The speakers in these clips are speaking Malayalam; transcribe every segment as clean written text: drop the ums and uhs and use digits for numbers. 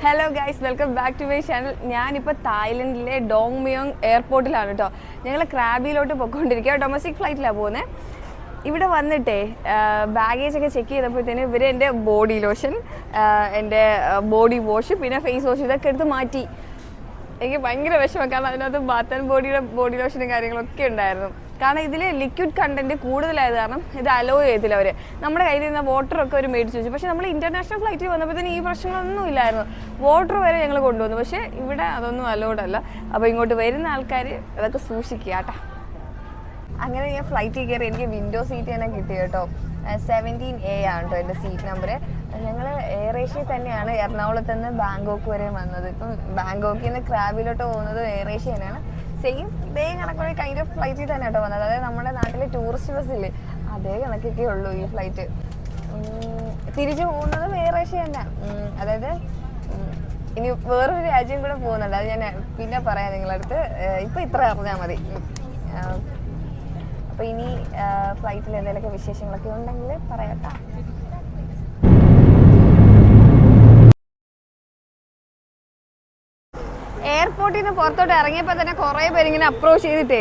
Hello guys, welcome back to my channel. ഞാനിപ്പോൾ തായ്ലൻഡിലെ ഡോങ് മിയോങ് എയർപോർട്ടിലാണ് കേട്ടോ. ഞങ്ങൾ ക്രാബിയിലോട്ട് പോയിക്കൊണ്ടിരിക്കുക. ഡൊമസ്റ്റിക് ഫ്ലൈറ്റിലാണ് പോകുന്നത്. ഇവിടെ വന്നിട്ടേ ബാഗേജൊക്കെ ചെക്ക് ചെയ്തപ്പോഴത്തേന് ഇവർ എൻ്റെ ബോഡി ലോഷൻ, എൻ്റെ ബോഡി വാഷ്, പിന്നെ ഫേസ് വാഷ് ഇതൊക്കെ എടുത്ത് മാറ്റി. എനിക്ക് ഭയങ്കര വിഷമം, കാരണം അതിനകത്ത് ബാത്ത് ആൻഡ് ബോഡി ലോഷനും കാര്യങ്ങളൊക്കെ ഉണ്ടായിരുന്നു. കാരണം ഇതിൽ ലിക്വിഡ് കണ്ടൻറ്റ് കൂടുതലായത് കാരണം ഇത് അലോ ചെയ്തില്ല അവർ. നമ്മുടെ കയ്യിൽ നിന്ന് വാട്ടറൊക്കെ അവർ മേടിച്ച് വെച്ചു. പക്ഷേ നമ്മൾ ഇൻ്റർനാഷണൽ ഫ്ലൈറ്റിൽ വന്നപ്പോഴത്തേന് ഈ പ്രശ്നങ്ങളൊന്നും ഇല്ലായിരുന്നു. വാട്ടർ വരെ ഞങ്ങൾ കൊണ്ടുവന്നു. പക്ഷേ ഇവിടെ അതൊന്നും അലോഡല്ല. അപ്പോൾ ഇങ്ങോട്ട് വരുന്ന ആൾക്കാർ അതൊക്കെ സൂക്ഷിക്കുക കേട്ടോ. അങ്ങനെ ഞാൻ ഫ്ലൈറ്റിൽ കയറി. എനിക്ക് വിൻഡോ സീറ്റ് തന്നെ കിട്ടി കേട്ടോ. 17A ആണ് കേട്ടോ എൻ്റെ സീറ്റ് നമ്പർ. ഞങ്ങൾ എയർ ഏഷ്യയിൽ തന്നെയാണ് എറണാകുളത്ത് നിന്ന് ബാങ്കോക്ക് വരെ വന്നത്. ഇപ്പം ബാങ്കോക്കിൽ നിന്ന് ക്രാബിലോട്ട് പോകുന്നത് എയർ ഏഷ്യ തന്നെയാണ്. സെയിം ഇതേ കണക്കുള്ള കൈൻഡ് ഓഫ് ഫ്ലൈറ്റിൽ തന്നെ കേട്ടോ വന്നത്. അതായത് നമ്മുടെ നാട്ടിലെ ടൂറിസ്റ്റ് ബസ്സില്ലേ അതേ കണക്കൊക്കെ ഉള്ളൂ ഈ ഫ്ലൈറ്റ്. തിരിച്ചു പോകുന്നതും എയർ ഏഷ്യ തന്നെ. അതായത് ഇനി വേറൊരു രാജ്യം കൂടെ പോകുന്നുണ്ട്, അത് ഞാൻ പിന്നെ പറയാം നിങ്ങളടുത്ത്. ഇപ്പം ഇത്ര അറിഞ്ഞാൽ മതി. അപ്പോൾ ഇനി ഫ്ലൈറ്റിൽ എന്തെങ്കിലുമൊക്കെ വിശേഷങ്ങളൊക്കെ ഉണ്ടെങ്കിൽ പറയാട്ടോ. എയർപോർട്ടിൽ നിന്ന് പുറത്തോട്ട് ഇറങ്ങിയപ്പോൾ തന്നെ കുറേ പേരിങ്ങനെ അപ്രോച്ച് ചെയ്തിട്ടേ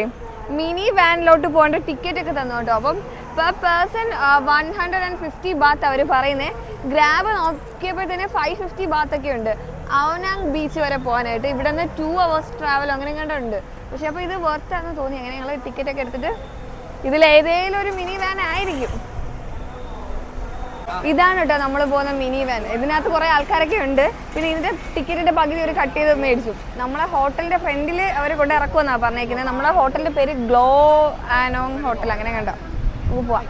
മിനി വാനിലോട്ട് പോകേണ്ട ടിക്കറ്റ് ഒക്കെ തന്നു കേട്ടോ. അപ്പം പെർ പേഴ്സൺ 150 ബാത്ത് അവർ പറയുന്നത്. ഗ്രാബ് നോക്കിയപ്പോഴത്തേന് 550 ബാത്തൊക്കെ ഉണ്ട് അവനാങ് ബീച്ച് വരെ പോകാനായിട്ട്. ഇവിടെ നിന്ന് 2 hours ട്രാവൽ അങ്ങനെ കണ്ടുണ്ട്. പക്ഷെ അപ്പോൾ ഇത് വർത്താന്ന് തോന്നി. അങ്ങനെ ഞങ്ങൾ ടിക്കറ്റൊക്കെ എടുത്തിട്ട് ഇതിലേതേലും ഒരു മിനി വാൻ ആയിരിക്കും. ഇതാണ് കേട്ടോ നമ്മൾ പോകുന്ന മിനി വാൻ. ഇതിനകത്ത് കുറേ ആൾക്കാരൊക്കെ ഉണ്ട്. പിന്നെ ഇതിൻ്റെ ടിക്കറ്റിൻ്റെ പകുതി ഒരു കട്ട് ചെയ്ത് മേടിച്ചു. നമ്മളെ ഹോട്ടലിൻ്റെ ഫ്രണ്ടിൽ അവർ കൊണ്ട് ഇറക്കുമെന്നാണ് പറഞ്ഞേക്കുന്നത്. നമ്മളെ ഹോട്ടലിൻ്റെ പേര് ഗ്ലോ ആനോങ് ഹോട്ടൽ, അങ്ങനെ കണ്ടോ. നമുക്ക് പോവാം.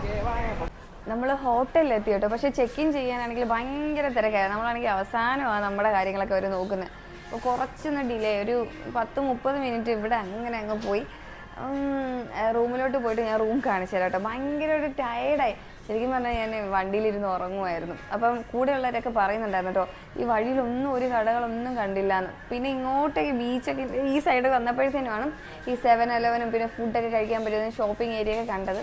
നമ്മൾ ഹോട്ടലിൽ എത്തി കേട്ടോ. പക്ഷേ ചെക്ക് ഇൻ ചെയ്യാനാണെങ്കിൽ ഭയങ്കര തിരക്കായിരുന്നു. നമ്മളാണെങ്കിൽ അവസാനമാണ് നമ്മുടെ കാര്യങ്ങളൊക്കെ അവർ നോക്കുന്നത്. അപ്പോൾ കുറച്ചൊന്ന് ഡിലേ, ഒരു 10-30 മിനിറ്റ് ഇവിടെ അങ്ങനെ അങ്ങ് പോയി. റൂമിലോട്ട് പോയിട്ട് ഞാൻ റൂം കാണിച്ചു തരാം കേട്ടോ. ഭയങ്കര ഒരു ടയേർഡായി. ശരിക്കും പറഞ്ഞാൽ ഞാൻ വണ്ടിയിലിരുന്ന് ഉറങ്ങുമായിരുന്നു. അപ്പം കൂടെയുള്ളവരൊക്കെ പറയുന്നുണ്ടായിരുന്നു കേട്ടോ, ഈ വഴിയിലൊന്നും ഒരു കടകളൊന്നും കണ്ടില്ല എന്ന്. പിന്നെ ഇങ്ങോട്ടേക്ക് ബീച്ചൊക്കെ ഈ സൈഡ് വന്നപ്പോഴത്തേനുമാണ് ഈ 7-Eleven പിന്നെ ഫുഡൊക്കെ കഴിക്കാൻ പറ്റുന്ന ഷോപ്പിംഗ് ഏരിയ ഒക്കെ കണ്ടത്.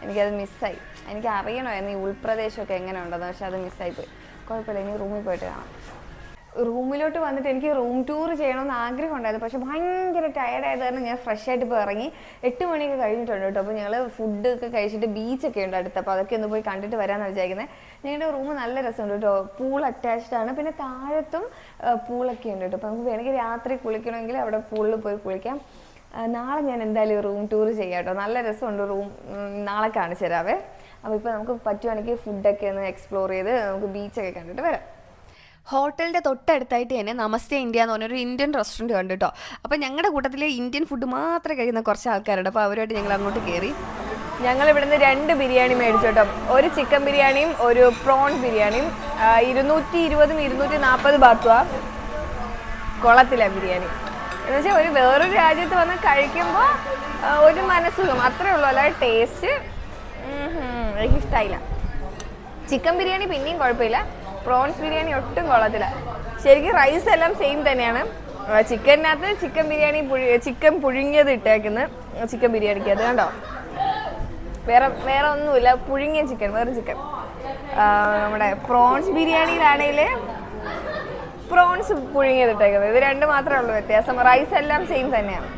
എനിക്കത് മിസ്സായി. എനിക്ക് അറിയണമായിരുന്നു ഈ ഉൾപ്രദേശമൊക്കെ എങ്ങനെ ഉണ്ടെന്ന്. പക്ഷെ അത് മിസ്സായിപ്പോയി. കുഴപ്പമില്ല, ഇനി റൂമിൽ പോയിട്ട് കാണാം. റൂമിലോട്ട് വന്നിട്ട് എനിക്ക് റൂം ടൂർ ചെയ്യണമെന്ന് ആഗ്രഹം ഉണ്ടായിരുന്നു. പക്ഷെ ഭയങ്കര ടയർഡായത് കാരണം ഞാൻ ഫ്രഷ് ആയിട്ട് ഇപ്പോൾ ഇറങ്ങി. 8 മണിയൊക്കെ കഴിഞ്ഞിട്ടുണ്ട് കേട്ടോ. അപ്പോൾ ഞങ്ങൾ ഫുഡൊക്കെ കഴിച്ചിട്ട് ബീച്ചൊക്കെ ഉണ്ട് അടുത്ത്. അപ്പോൾ അതൊക്കെ ഒന്ന് പോയി കണ്ടിട്ട് വരാമെന്ന് വിചാരിക്കുന്നത്. ഞങ്ങളുടെ റൂം നല്ല രസമുണ്ട് കേട്ടോ. പൂൾ അറ്റാച്ച്ഡ് ആണ്. പിന്നെ താഴത്തും പൂളൊക്കെ ഉണ്ട് കേട്ടോ. അപ്പോൾ നമുക്ക് വേണമെങ്കിൽ രാത്രി കുളിക്കണമെങ്കിൽ അവിടെ പൂളിൽ പോയി കുളിക്കാം. നാളെ ഞാൻ എന്തായാലും റൂം ടൂർ ചെയ്യാം കേട്ടോ. നല്ല രസമുണ്ട് റൂം. നാളെ കാണിച്ചു തരാവേ. അപ്പോൾ ഇപ്പോൾ നമുക്ക് പറ്റുവാണെങ്കിൽ ഫുഡൊക്കെ ഒന്ന് എക്സ്പ്ലോർ ചെയ്ത് നമുക്ക് ബീച്ചൊക്കെ കണ്ടിട്ട് വരാം. ഹോട്ടലിൻ്റെ തൊട്ടടുത്തായിട്ട് തന്നെ നമസ്തേ ഇന്ത്യ എന്ന് പറഞ്ഞൊരു ഇന്ത്യൻ റെസ്റ്റോറൻറ്റ് കണ്ടു കേട്ടോ. അപ്പോൾ ഞങ്ങളുടെ കൂട്ടത്തിൽ ഇന്ത്യൻ ഫുഡ് മാത്രമേ കഴിക്കുന്ന കുറച്ച് ആൾക്കാരുണ്ട്. അപ്പോൾ അവരുമായിട്ട് ഞങ്ങൾ അങ്ങോട്ട് കയറി. ഞങ്ങൾ ഇവിടുന്ന് 2 ബിരിയാണി മേടിച്ചു കേട്ടോ. ഒരു ചിക്കൻ ബിരിയാണിയും ഒരു പ്രോൺ ബിരിയാണിയും. 220 240 ബാത്തുവാണ്. കൊളത്തില്ല ബിരിയാണി എന്ന് വെച്ചാൽ ഒരു വേറൊരു രാജ്യത്ത് വന്ന് കഴിക്കുമ്പോൾ ഒരു മനസ്സുഖം അത്രേ ഉള്ളൂ. അല്ലാതെ ടേസ്റ്റ് എനിക്കിഷ്ടമായില്ല. ചിക്കൻ ബിരിയാണി പിന്നെയും കുഴപ്പമില്ല. പ്രോൺസ് ബിരിയാണി ഒട്ടും കൊള്ളത്തില്ല. ശരിക്കും റൈസ് എല്ലാം സെയിം തന്നെയാണ്. ചിക്കനകത്ത് ചിക്കൻ പുഴുങ്ങിയത് ഇട്ടേക്കുന്നത് ചിക്കൻ ബിരിയാണിക്ക്. അത് കണ്ടോ, വേറെ ഒന്നുമില്ല. പുഴുങ്ങിയ ചിക്കൻ, വേറെ ചിക്കൻ. നമ്മുടെ പ്രോൺസ് ബിരിയാണിയിലാണെങ്കിൽ പ്രോൺസ് പുഴുങ്ങിയത് ഇട്ടേക്കുന്നത്. ഇത് 2 മാത്രമേ ഉള്ളൂ വ്യത്യാസം. റൈസ് എല്ലാം സെയിം തന്നെയാണ്.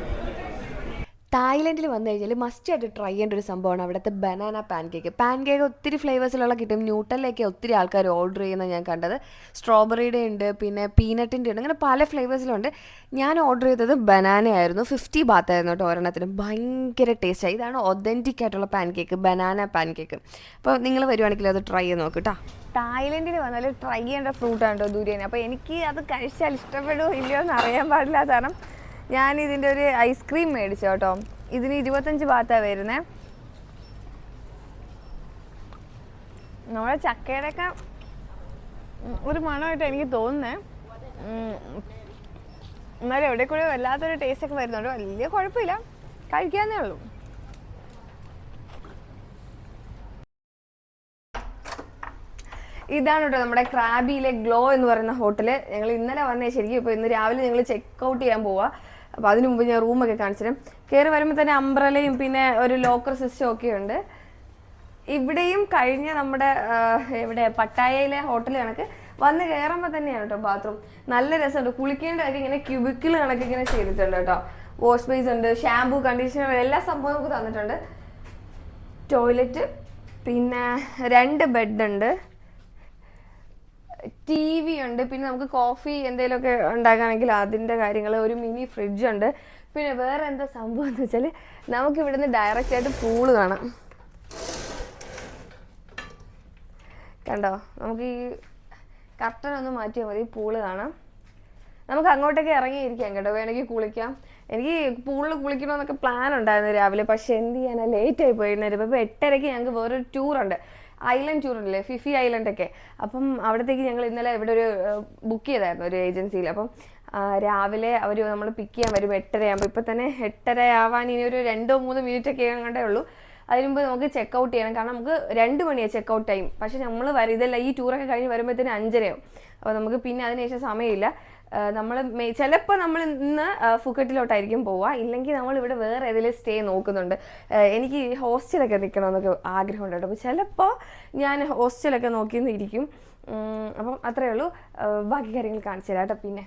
തായ്ലൻഡിൽ വന്നു കഴിഞ്ഞാൽ മസ്റ്റായിട്ട് ട്രൈ ചെയ്യേണ്ട ഒരു സംഭവമാണ് അവിടുത്തെ ബനാന പാൻകേക്ക് ഒത്തിരി ഫ്ലേവേഴ്സിലുള്ള കിട്ടും. ന്യൂട്ടലിലൊക്കെ ഒത്തിരി ആൾക്കാർ ഓർഡർ ചെയ്യുന്നത് ഞാൻ കണ്ടത്. സ്ട്രോബെറിയുടെ ഉണ്ട്, പിന്നെ പീനട്ടിൻ്റെ ഉണ്ട്, അങ്ങനെ പല ഫ്ലേവേഴ്സിലുണ്ട്. ഞാൻ ഓർഡർ ചെയ്തത് ബനാന ആയിരുന്നു. 50 ബാത്തായിരുന്നു കേട്ടോ ഒരെണ്ണത്തിന്. ഭയങ്കര ടേസ്റ്റായി. ഇതാണ് ഒതൻറ്റിക് ആയിട്ടുള്ള ബനാന പാൻകേക്ക്. അപ്പോൾ നിങ്ങൾ വരുവാണെങ്കിൽ അത് ട്രൈ ചെയ്ത് നോക്ക് കേട്ടോ. തായ്ലൻഡിൽ വന്നാൽ ട്രൈ ചെയ്യേണ്ട ഫ്രൂട്ടാണ് കേട്ടോ ദുരിയാനി. അപ്പോൾ എനിക്ക് അത് കഴിച്ചാൽ ഇഷ്ടപ്പെടുമോ ഇല്ലയോ എന്ന് അറിയാൻ പാടില്ല. കാരണം ഞാൻ ഇതിൻ്റെ ഒരു ഐസ്ക്രീം മേടിച്ചു കേട്ടോ. ഇതിന് 25 ബാത്താണ് വരുന്നത്. നമ്മുടെ ചക്കയുടെയൊക്കെ ഒരു മണമായിട്ട് എനിക്ക് തോന്നുന്നത്. എന്നാലും എവിടെ കൂടെ വല്ലാത്തൊരു ടേസ്റ്റൊക്കെ വരുന്നുണ്ട്. വലിയ കുഴപ്പമില്ല, കഴിക്കാന്നേ ഉള്ളൂ. ഇതാണ് കേട്ടോ നമ്മുടെ ക്രാബിയിലെ ഗ്ലോ എന്ന് പറയുന്ന ഹോട്ടൽ. ഞങ്ങൾ ഇന്നലെ വന്നേ ശരിക്കും. ഇപ്പോൾ ഇന്ന് രാവിലെ ഞങ്ങൾ ചെക്ക് ഔട്ട് ചെയ്യാൻ പോവാ. അപ്പോൾ അതിന് മുമ്പ് ഞാൻ റൂമൊക്കെ കാണിച്ചു തരാം. കയറി വരുമ്പോൾ തന്നെ അംബ്രലയും പിന്നെ ഒരു ലോക്കർ സിസ്റ്റം ഒക്കെ ഉണ്ട്. ഇവിടെയും കഴിഞ്ഞ നമ്മുടെ ഇവിടെ പട്ടായയിലെ ഹോട്ടൽ കണക്ക് വന്ന് കയറുമ്പോൾ തന്നെയാണ് കേട്ടോ ബാത്റൂം. നല്ല രസമുണ്ട്. കുളിക്കേണ്ടതൊക്കെ ഇങ്ങനെ ക്യൂബിക്കിൾ കണക്ക് ഇങ്ങനെ ചെയ്തിട്ടുണ്ട് കേട്ടോ. വാഷ് ബേസ് ഉണ്ട്, ഷാമ്പൂ, കണ്ടീഷണർ, എല്ലാ സംഭവം നമുക്ക് തന്നിട്ടുണ്ട്. ടോയ്ലറ്റ്, പിന്നെ 2 ബെഡുണ്ട്, TV ഉണ്ട്, പിന്നെ നമുക്ക് കോഫി എന്തെങ്കിലുമൊക്കെ ഉണ്ടാക്കുകയാണെങ്കിൽ അതിൻ്റെ കാര്യങ്ങൾ, ഒരു മിനി ഫ്രിഡ്ജ് ഉണ്ട്. പിന്നെ വേറെ എന്താ സംഭവം എന്ന് വെച്ചാൽ നമുക്ക് ഇവിടുന്ന് ഡയറക്റ്റ് ആയിട്ട് പൂള് കാണാം. കണ്ടോ, നമുക്ക് ഈ കർട്ടൻ ഒന്ന് മാറ്റിയാൽ മതി, പൂള് കാണാം. നമുക്ക് അങ്ങോട്ടേക്ക് ഇറങ്ങിയിരിക്കാം കേട്ടോ, വേണമെങ്കിൽ കുളിക്കാം. എനിക്ക് പൂളിൽ കുളിക്കണമെന്നൊക്കെ പ്ലാൻ ഉണ്ടായിരുന്നു രാവിലെ, പക്ഷെ എന്ത് ചെയ്യാനാ, ലേറ്റായി പോയിരുന്നത്. ഇപ്പോൾ 8:30 ഞങ്ങൾക്ക് വേറൊരു ടൂറുണ്ട്, ഐലൻഡ് ടൂർ ഉണ്ടല്ലേ, ഫിഫി ഐലൻഡൊക്കെ. അപ്പം അവിടത്തേക്ക് ഞങ്ങൾ ഇന്നലെ ഇവിടെ ഒരു ബുക്ക് ചെയ്തായിരുന്നു ഒരു ഏജൻസിയിൽ. അപ്പം രാവിലെ അവർ നമ്മൾ പിക്ക് ചെയ്യാൻ വരും 8:30 ആകുമ്പോൾ. ഇപ്പം തന്നെ 8:30 ആവാൻ ഇനി ഒരു 2-3 മിനിറ്റൊക്കെ കണ്ടേ ഉള്ളൂ. അതിന് മുമ്പ് നമുക്ക് ചെക്കൗട്ട് ചെയ്യണം, കാരണം നമുക്ക് 2 മണിയാണ് ചെക്കൗട്ട് ടൈം. പക്ഷെ നമ്മൾ ഇതല്ല, ഈ ടൂറൊക്കെ കഴിഞ്ഞ് വരുമ്പോഴത്തേന് 5:30 ആവും. അപ്പോൾ നമുക്ക് പിന്നെ അതിനുശേഷം സമയമില്ല. നമ്മൾ ചിലപ്പോൾ നമ്മൾ ഇന്ന് ഫുക്കറ്റിലോട്ടായിരിക്കും പോവുക, ഇല്ലെങ്കിൽ നമ്മൾ ഇവിടെ വേറെ ഏതെങ്കിലും സ്റ്റേ നോക്കുന്നുണ്ട്. എനിക്ക് ഹോസ്റ്റലൊക്കെ നിൽക്കണമെന്നൊക്കെ ആഗ്രഹമുണ്ട് കേട്ടോ. അപ്പോൾ ചിലപ്പോൾ ഞാൻ ഹോസ്റ്റലൊക്കെ നോക്കിയെന്നിരിക്കും. അപ്പം അത്രയേ ഉള്ളൂ. ബാക്കി കാര്യങ്ങൾ കാണിച്ചു തരാം കേട്ടോ. പിന്നെ